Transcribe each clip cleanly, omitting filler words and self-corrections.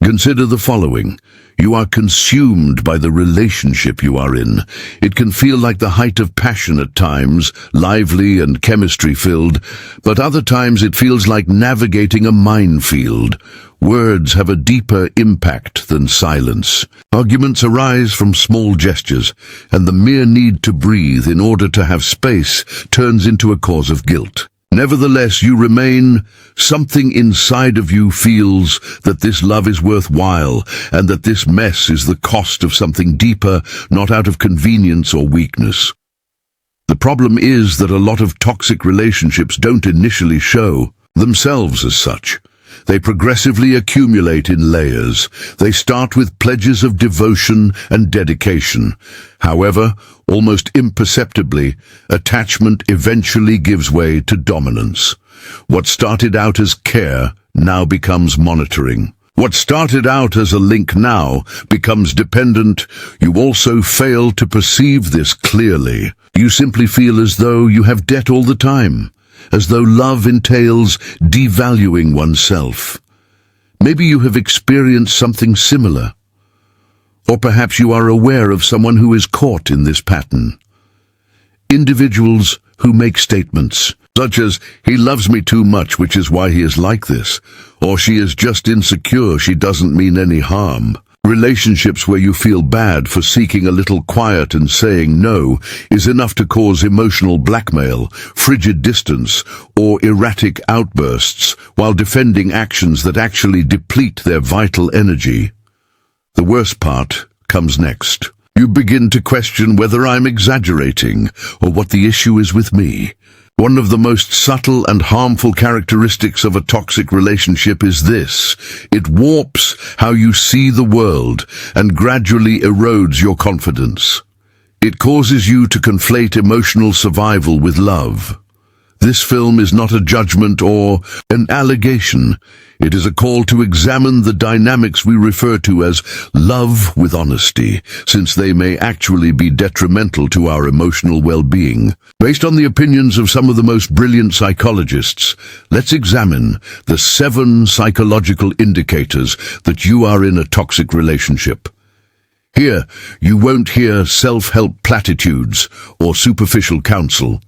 Consider the following. You are consumed by the relationship you are in. It can feel like the height of passion at times, lively and chemistry-filled, but other times it feels like navigating a minefield. Words have a deeper impact than silence. Arguments arise from small gestures, and the mere need to breathe in order to have space turns into a cause of guilt. Nevertheless, you remain. Something inside of you feels that this love is worthwhile and that this mess is the cost of something deeper, not out of convenience or weakness. The problem is that a lot of toxic relationships don't initially show themselves as such. They progressively accumulate in layers. They start with pledges of devotion and dedication. However, almost imperceptibly, attachment eventually gives way to dominance. What started out as care now becomes monitoring. What started out as a link now becomes dependent. You also fail to perceive this clearly. You simply feel as though you have debt all the time, as though love entails devaluing oneself. Maybe you have experienced something similar. Or perhaps you are aware of someone who is caught in this pattern. Individuals who make statements such as, "He loves me too much, which is why he is like this," or "She is just insecure, she doesn't mean any harm." Relationships where you feel bad for seeking a little quiet and saying no is enough to cause emotional blackmail, frigid distance, or erratic outbursts while defending actions that actually deplete their vital energy. The worst part comes next. You begin to question whether I'm exaggerating or what the issue is with me. One of the most subtle and harmful characteristics of a toxic relationship is this. It warps how you see the world and gradually erodes your confidence. It causes you to conflate emotional survival with love. This film is not a judgment or an allegation. It is a call to examine the dynamics we refer to as love with honesty, since they may actually be detrimental to our emotional well-being. Based on the opinions of some of the most brilliant psychologists, let's examine the 7 psychological indicators that you are in a toxic relationship. Here, you won't hear self-help platitudes or superficial counsel.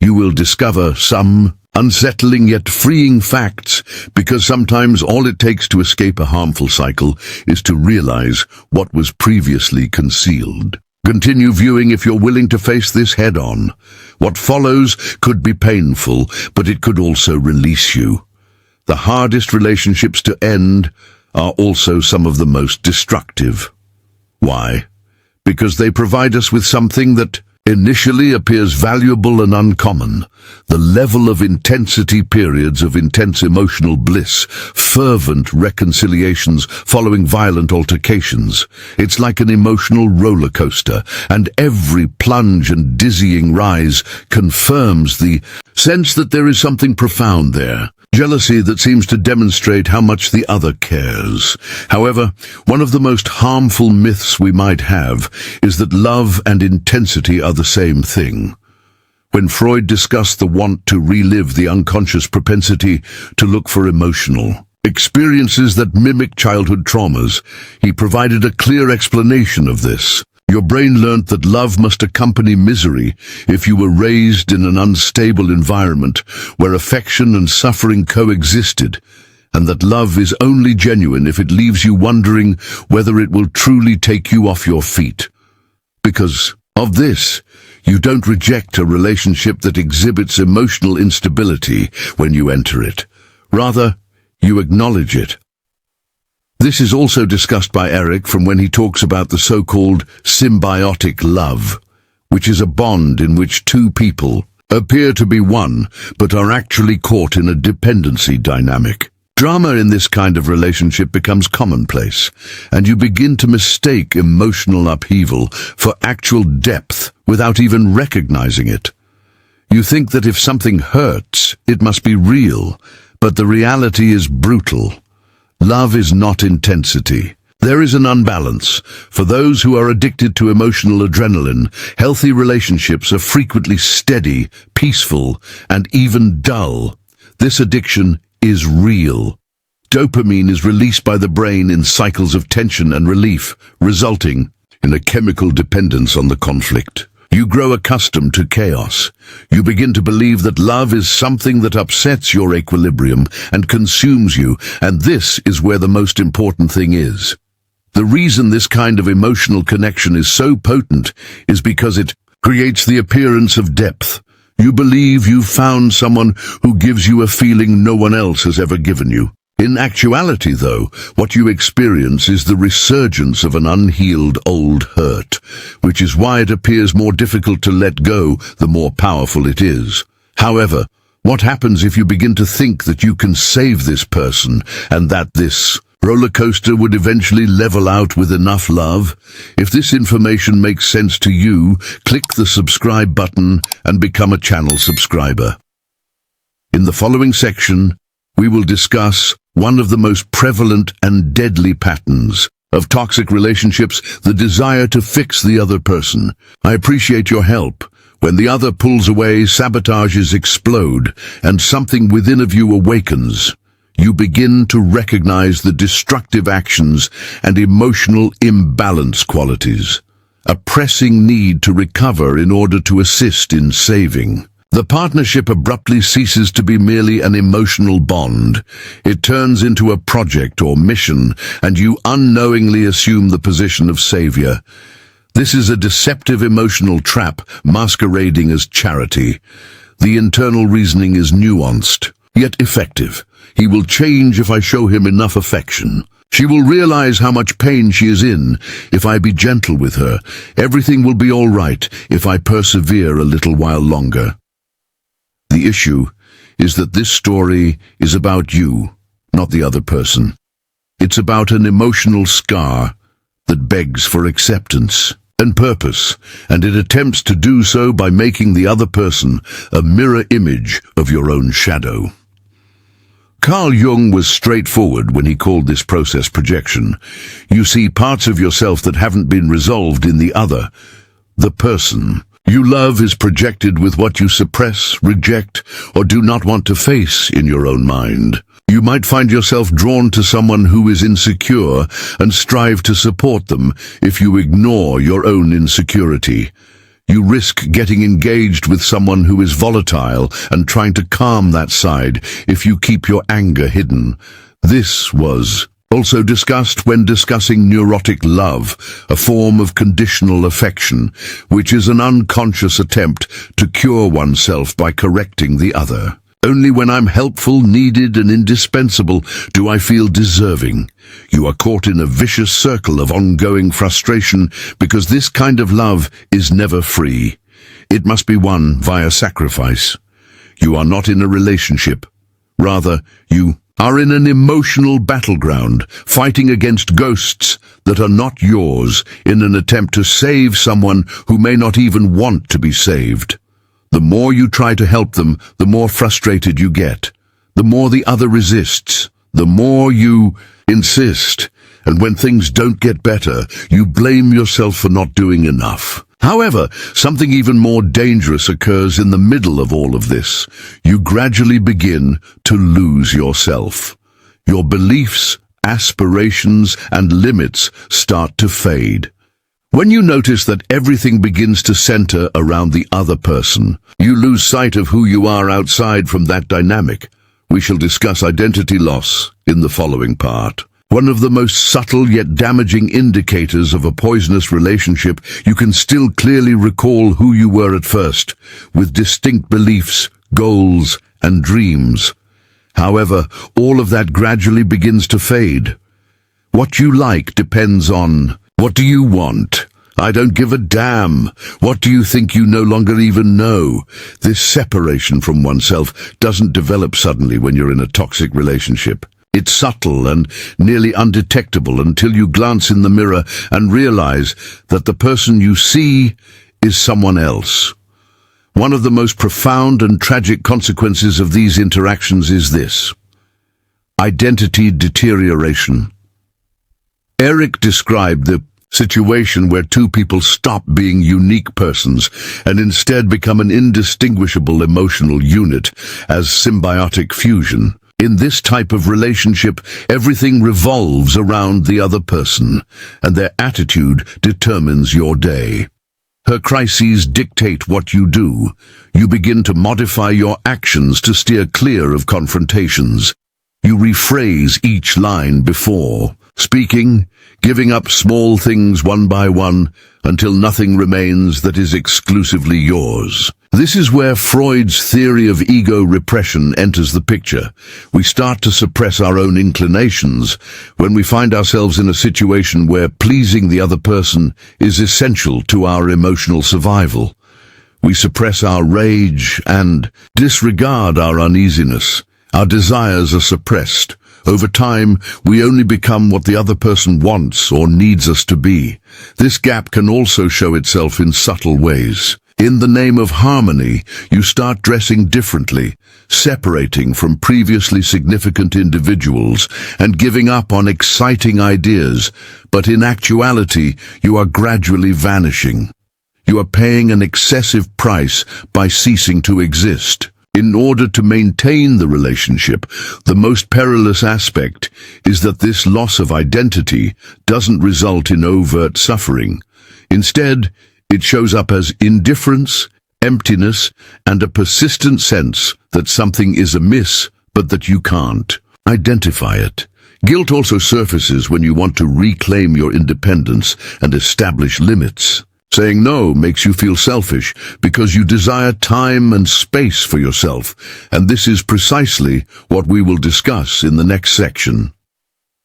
You will discover some unsettling yet freeing facts, because sometimes all it takes to escape a harmful cycle is to realize what was previously concealed. Continue viewing if you're willing to face this head-on. What follows could be painful, but it could also release you. The hardest relationships to end are also some of the most destructive. Why? Because they provide us with something that initially appears valuable and uncommon. The level of intensity, periods of intense emotional bliss, fervent reconciliations following violent altercations. It's like an emotional roller coaster, and every plunge and dizzying rise confirms the sense that there is something profound there. Jealousy that seems to demonstrate how much the other cares. However, one of the most harmful myths we might have is that love and intensity are the same thing. When Freud discussed the want to relive the unconscious propensity to look for emotional experiences that mimic childhood traumas, he provided a clear explanation of this. Your brain learnt that love must accompany misery if you were raised in an unstable environment where affection and suffering coexisted, and that love is only genuine if it leaves you wondering whether it will truly take you off your feet. Because of this, you don't reject a relationship that exhibits emotional instability when you enter it. Rather, you acknowledge it. This is also discussed by Erich Fromm when he talks about the so-called symbiotic love, which is a bond in which two people appear to be one, but are actually caught in a dependency dynamic. Drama in this kind of relationship becomes commonplace, and you begin to mistake emotional upheaval for actual depth without even recognizing it. You think that if something hurts, it must be real, but the reality is brutal. Love is not intensity. There is an unbalance. For those who are addicted to emotional adrenaline, healthy relationships are frequently steady, peaceful, and even dull. This addiction is real. Dopamine is released by the brain in cycles of tension and relief, resulting in a chemical dependence on the conflict. You grow accustomed to chaos. You begin to believe that love is something that upsets your equilibrium and consumes you, and this is where the most important thing is. The reason this kind of emotional connection is so potent is because it creates the appearance of depth. You believe you've found someone who gives you a feeling no one else has ever given you. In actuality, though, what you experience is the resurgence of an unhealed old hurt, which is why it appears more difficult to let go the more powerful it is. However, what happens if you begin to think that you can save this person and that this roller coaster would eventually level out with enough love? If this information makes sense to you, click the subscribe button and become a channel subscriber. In the following section, we will discuss one of the most prevalent and deadly patterns of toxic relationships, the desire to fix the other person. I appreciate your help. When the other pulls away, sabotages explode, and something within of you awakens. You begin to recognize the destructive actions and emotional imbalance qualities, a pressing need to recover in order to assist in saving. The partnership abruptly ceases to be merely an emotional bond. It turns into a project or mission, and you unknowingly assume the position of savior. This is a deceptive emotional trap masquerading as charity. The internal reasoning is nuanced, yet effective. He will change if I show him enough affection. She will realize how much pain she is in if I be gentle with her. Everything will be all right if I persevere a little while longer. The issue is that this story is about you, not the other person. It's about an emotional scar that begs for acceptance and purpose, and it attempts to do so by making the other person a mirror image of your own shadow. Carl Jung was straightforward when he called this process projection. You see parts of yourself that haven't been resolved in the other, the person you love is projected with what you suppress, reject, or do not want to face in your own mind. You might find yourself drawn to someone who is insecure and strive to support them if you ignore your own insecurity. You risk getting engaged with someone who is volatile and trying to calm that side if you keep your anger hidden. This was also discussed when discussing neurotic love, a form of conditional affection, which is an unconscious attempt to cure oneself by correcting the other. Only when I'm helpful, needed, and indispensable do I feel deserving. You are caught in a vicious circle of ongoing frustration because this kind of love is never free. It must be won via sacrifice. You are not in a relationship. Rather, you are in an emotional battleground, fighting against ghosts that are not yours in an attempt to save someone who may not even want to be saved. The more you try to help them, the more frustrated you get. The more the other resists, the more you insist. And when things don't get better, you blame yourself for not doing enough. However, something even more dangerous occurs in the middle of all of this. You gradually begin to lose yourself. Your beliefs, aspirations, and limits start to fade. When you notice that everything begins to center around the other person, you lose sight of who you are outside from that dynamic. We shall discuss identity loss in the following part. One of the most subtle yet damaging indicators of a poisonous relationship, you can still clearly recall who you were at first, with distinct beliefs, goals, and dreams. However, all of that gradually begins to fade. What you like depends on, what do you want? I don't give a damn. What do you think you no longer even know? This separation from oneself doesn't develop suddenly when you're in a toxic relationship. It's subtle and nearly undetectable until you glance in the mirror and realize that the person you see is someone else. One of the most profound and tragic consequences of these interactions is this: identity deterioration. Erich described the situation where two people stop being unique persons and instead become an indistinguishable emotional unit as symbiotic fusion. In this type of relationship, everything revolves around the other person, and their attitude determines your day. Her crises dictate what you do. You begin to modify your actions to steer clear of confrontations. You rephrase each line before speaking, giving up small things one by one until nothing remains that is exclusively yours. This is where Freud's theory of ego repression enters the picture. We start to suppress our own inclinations when we find ourselves in a situation where pleasing the other person is essential to our emotional survival. We suppress our rage and disregard our uneasiness. Our desires are suppressed. Over time, we only become what the other person wants or needs us to be. This gap can also show itself in subtle ways. In the name of harmony, you start dressing differently, separating from previously significant individuals and giving up on exciting ideas, but in actuality, you are gradually vanishing. You are paying an excessive price by ceasing to exist. In order to maintain the relationship, the most perilous aspect is that this loss of identity doesn't result in overt suffering. Instead, it shows up as indifference, emptiness, and a persistent sense that something is amiss, but that you can't identify it. Guilt also surfaces when you want to reclaim your independence and establish limits. Saying no makes you feel selfish because you desire time and space for yourself, and this is precisely what we will discuss in the next section.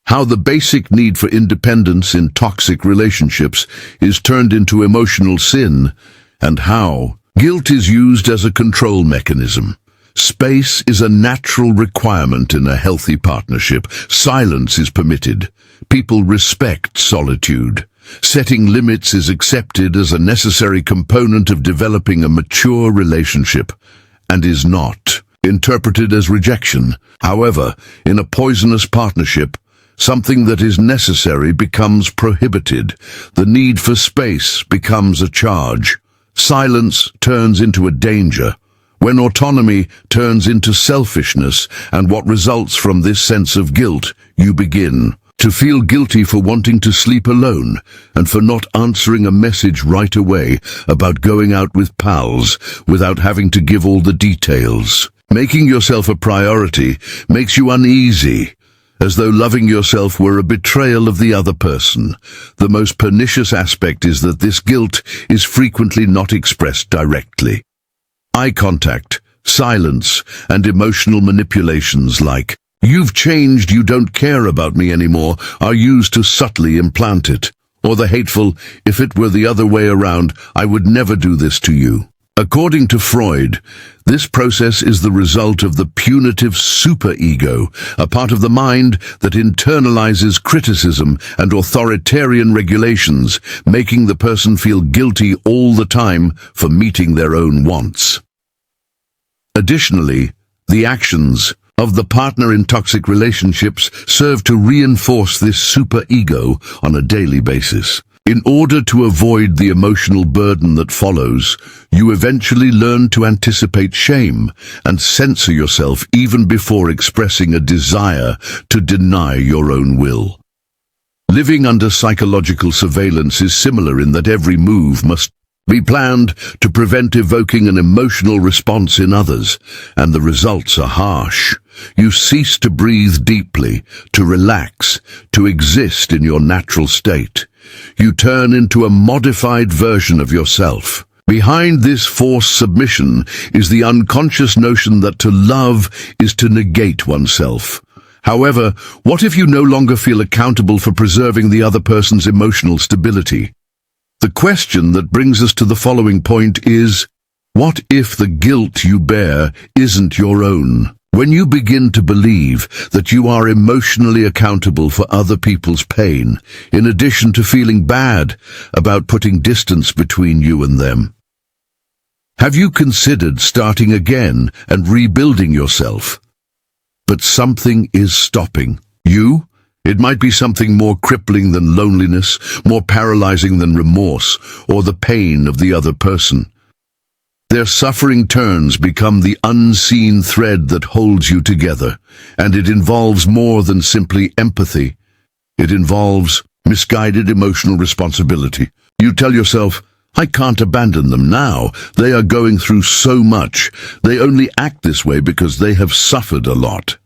How the basic need for independence in toxic relationships is turned into emotional sin, and how guilt is used as a control mechanism. Space is a natural requirement in a healthy partnership. Silence is permitted. People respect solitude. Setting limits is accepted as a necessary component of developing a mature relationship, and is not interpreted as rejection. However, in a poisonous partnership, something that is necessary becomes prohibited. The need for space becomes a charge. Silence turns into a danger. When autonomy turns into selfishness, and what results from this sense of guilt, you begin to feel guilty for wanting to sleep alone and for not answering a message right away about going out with pals without having to give all the details. Making yourself a priority makes you uneasy, as though loving yourself were a betrayal of the other person. The most pernicious aspect is that this guilt is frequently not expressed directly. Eye contact, silence, and emotional manipulations like, "You've changed, you don't care about me anymore," are used to subtly implant it. Or the hateful, "If it were the other way around, I would never do this to you." According to Freud, this process is the result of the punitive superego, a part of the mind that internalizes criticism and authoritarian regulations, making the person feel guilty all the time for meeting their own wants. Additionally, the actions of the partner in toxic relationships serve to reinforce this superego on a daily basis. In order to avoid the emotional burden that follows, you eventually learn to anticipate shame and censor yourself even before expressing a desire to deny your own will. Living under psychological surveillance is similar in that every move must be planned to prevent evoking an emotional response in others, and the results are harsh. You cease to breathe deeply, to relax, to exist in your natural state. You turn into a modified version of yourself. Behind this forced submission is the unconscious notion that to love is to negate oneself. However, what if you no longer feel accountable for preserving the other person's emotional stability? The question that brings us to the following point is, what if the guilt you bear isn't your own? When you begin to believe that you are emotionally accountable for other people's pain, in addition to feeling bad about putting distance between you and them. Have you considered starting again and rebuilding yourself? But something is stopping you. It might be something more crippling than loneliness, more paralyzing than remorse, or the pain of the other person. Their suffering turns become the unseen thread that holds you together, and it involves more than simply empathy. It involves misguided emotional responsibility. You tell yourself, I can't abandon them now. They are going through so much. They only act this way because they have suffered a lot.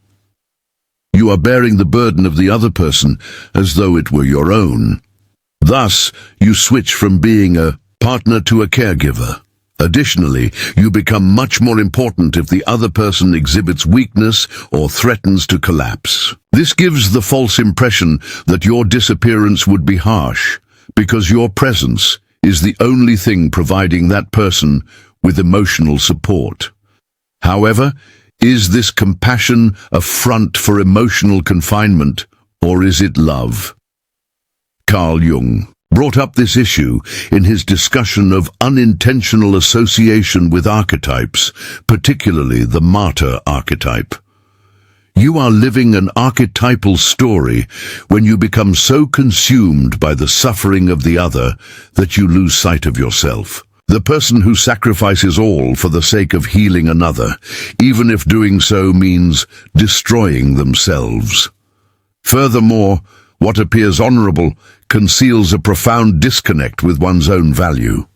You are bearing the burden of the other person as though it were your own. Thus, you switch from being a partner to a caregiver. Additionally, you become much more important if the other person exhibits weakness or threatens to collapse. This gives the false impression that your disappearance would be harsh, because your presence is the only thing providing that person with emotional support. However, is this compassion a front for emotional confinement, or is it love? Carl Jung brought up this issue in his discussion of unintentional association with archetypes, particularly the martyr archetype. You are living an archetypal story when you become so consumed by the suffering of the other that you lose sight of yourself. The person who sacrifices all for the sake of healing another, even if doing so means destroying themselves. Furthermore, what appears honorable conceals a profound disconnect with one's own value.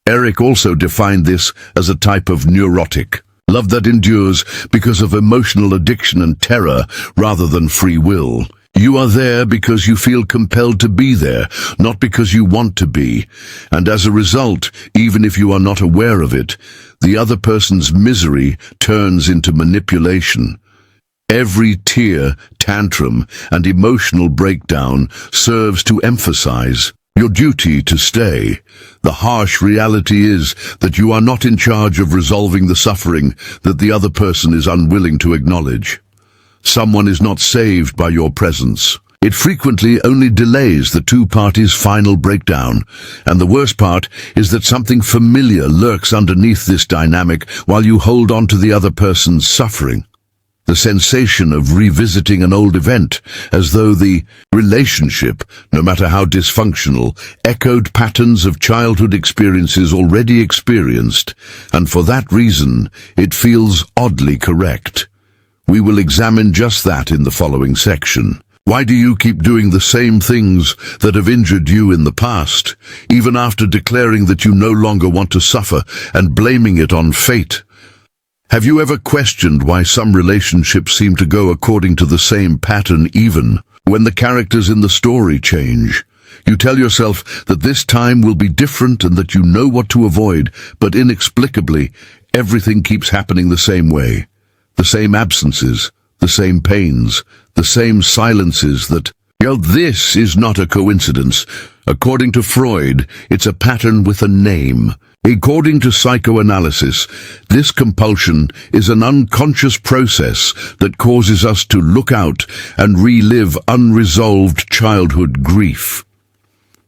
Erich also defined this as a type of neurotic love that endures because of emotional addiction and terror rather than free will. You are there because you feel compelled to be there, not because you want to be. And as a result, even if you are not aware of it, the other person's misery turns into manipulation. Every tear, tantrum, and emotional breakdown serves to emphasize your duty to stay. The harsh reality is that you are not in charge of resolving the suffering that the other person is unwilling to acknowledge. Someone is not saved by your presence. It frequently only delays the two parties' final breakdown, and the worst part is that something familiar lurks underneath this dynamic while you hold on to the other person's suffering. The sensation of revisiting an old event, as though the relationship, no matter how dysfunctional, echoed patterns of childhood experiences already experienced, and for that reason, it feels oddly correct. We will examine just that in the following section. Why do you keep doing the same things that have injured you in the past, even after declaring that you no longer want to suffer and blaming it on fate? Have you ever questioned why some relationships seem to go according to the same pattern even when the characters in the story change? You tell yourself that this time will be different and that you know what to avoid, but inexplicably, everything keeps happening the same way. The same absences, the same pains, the same silences that, this is not a coincidence. According to Freud, it's a pattern with a name. According to psychoanalysis, this compulsion is an unconscious process that causes us to look out and relive unresolved childhood grief.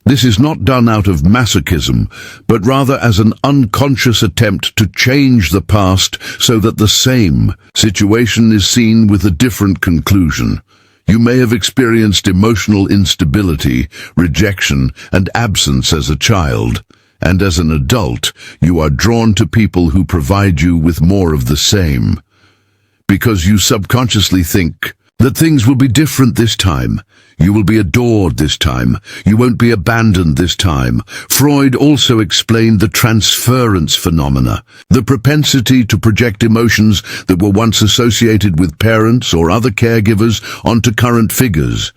This is not done out of masochism, but rather as an unconscious attempt to change the past so that the same situation is seen with a different conclusion. You may have experienced emotional instability, rejection, and absence as a child. And as an adult, you are drawn to people who provide you with more of the same. Because you subconsciously think that things will be different this time. You will be adored this time. You won't be abandoned this time. Freud also explained the transference phenomena, the propensity to project emotions that were once associated with parents or other caregivers onto current figures.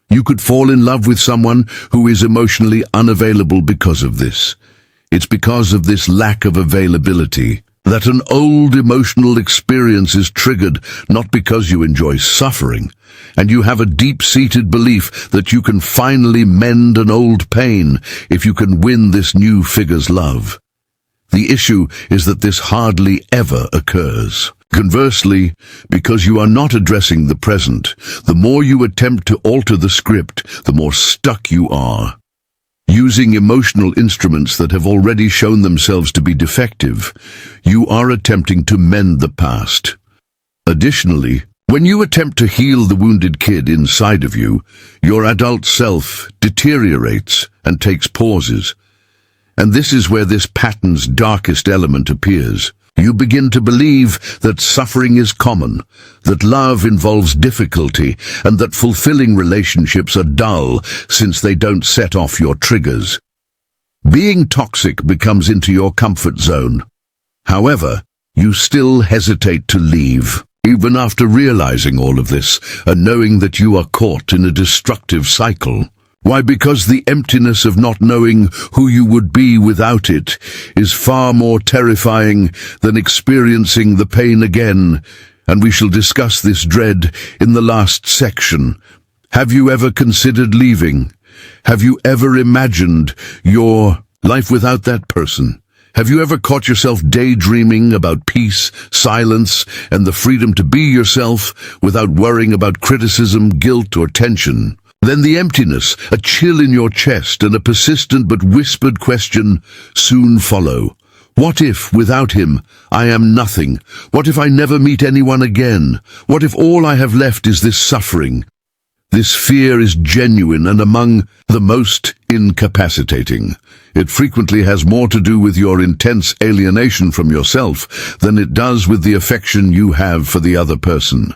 You could fall in love with someone who is emotionally unavailable because of this. It's because of this lack of availability that an old emotional experience is triggered, not because you enjoy suffering, and you have a deep-seated belief that you can finally mend an old pain if you can win this new figure's love. The issue is that this hardly ever occurs. Conversely, because you are not addressing the present, the more you attempt to alter the script, the more stuck you are. Using emotional instruments that have already shown themselves to be defective, you are attempting to mend the past. Additionally, when you attempt to heal the wounded kid inside of you, your adult self deteriorates and takes pauses. And this is where this pattern's darkest element appears. You begin to believe that suffering is common, that love involves difficulty, and that fulfilling relationships are dull since they don't set off your triggers. Being toxic becomes into your comfort zone. However, you still hesitate to leave, even after realizing all of this and knowing that you are caught in a destructive cycle. Why? Because the emptiness of not knowing who you would be without it is far more terrifying than experiencing the pain again, and we shall discuss this dread in the last section. Have you ever considered leaving? Have you ever imagined your life without that person? Have you ever caught yourself daydreaming about peace, silence, and the freedom to be yourself without worrying about criticism, guilt, or tension? Then the emptiness, a chill in your chest, and a persistent but whispered question soon follow. What if, without him, I am nothing? What if I never meet anyone again? What if all I have left is this suffering? This fear is genuine and among the most incapacitating. It frequently has more to do with your intense alienation from yourself than it does with the affection you have for the other person.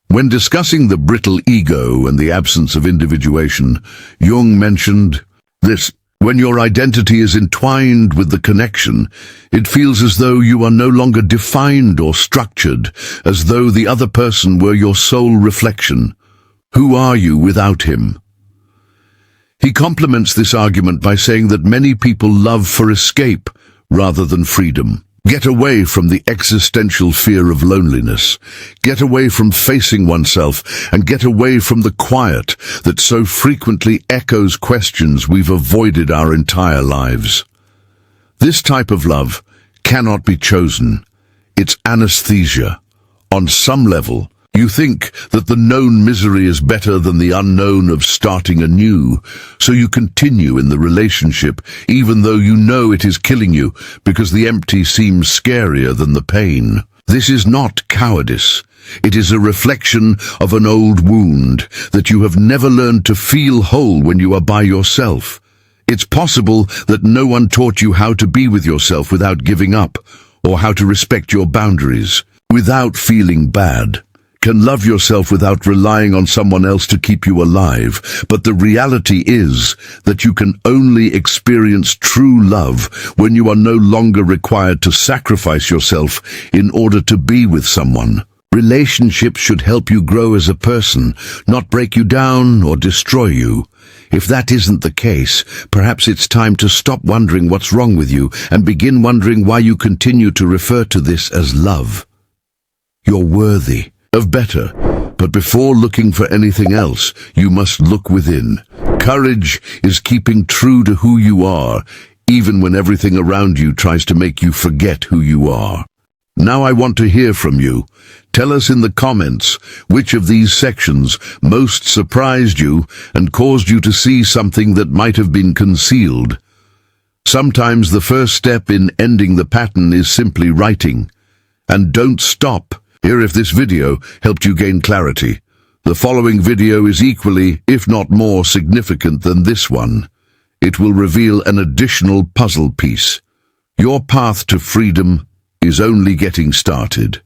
When discussing the brittle ego and the absence of individuation, Jung mentioned this: when your identity is entwined with the connection, it feels as though you are no longer defined or structured, as though the other person were your sole reflection. Who are you without him? He complements this argument by saying that many people love for escape rather than freedom. Get away from the existential fear of loneliness. Get away from facing oneself, and get away from the quiet that so frequently echoes questions we've avoided our entire lives. This type of love cannot be chosen. It's anesthesia. On some level, you think that the known misery is better than the unknown of starting anew, so you continue in the relationship even though you know it is killing you because the empty seems scarier than the pain. This is not cowardice. It is a reflection of an old wound that you have never learned to feel whole when you are by yourself. It's possible that no one taught you how to be with yourself without giving up, or how to respect your boundaries without feeling bad. Can love yourself without relying on someone else to keep you alive, but the reality is that you can only experience true love when you are no longer required to sacrifice yourself in order to be with someone. Relationships should help you grow as a person, not break you down or destroy you. If that isn't the case, perhaps it's time to stop wondering what's wrong with you and begin wondering why you continue to refer to this as love. You're worthy of better, but before looking for anything else, you must look within. Courage is keeping true to who you are, even when everything around you tries to make you forget who you are. Now I want to hear from you. Tell us in the comments which of these sections most surprised you and caused you to see something that might have been concealed. Sometimes the first step in ending the pattern is simply writing. And don't stop here if this video helped you gain clarity. The following video is equally, if not more, significant than this one. It will reveal an additional puzzle piece. Your path to freedom is only getting started.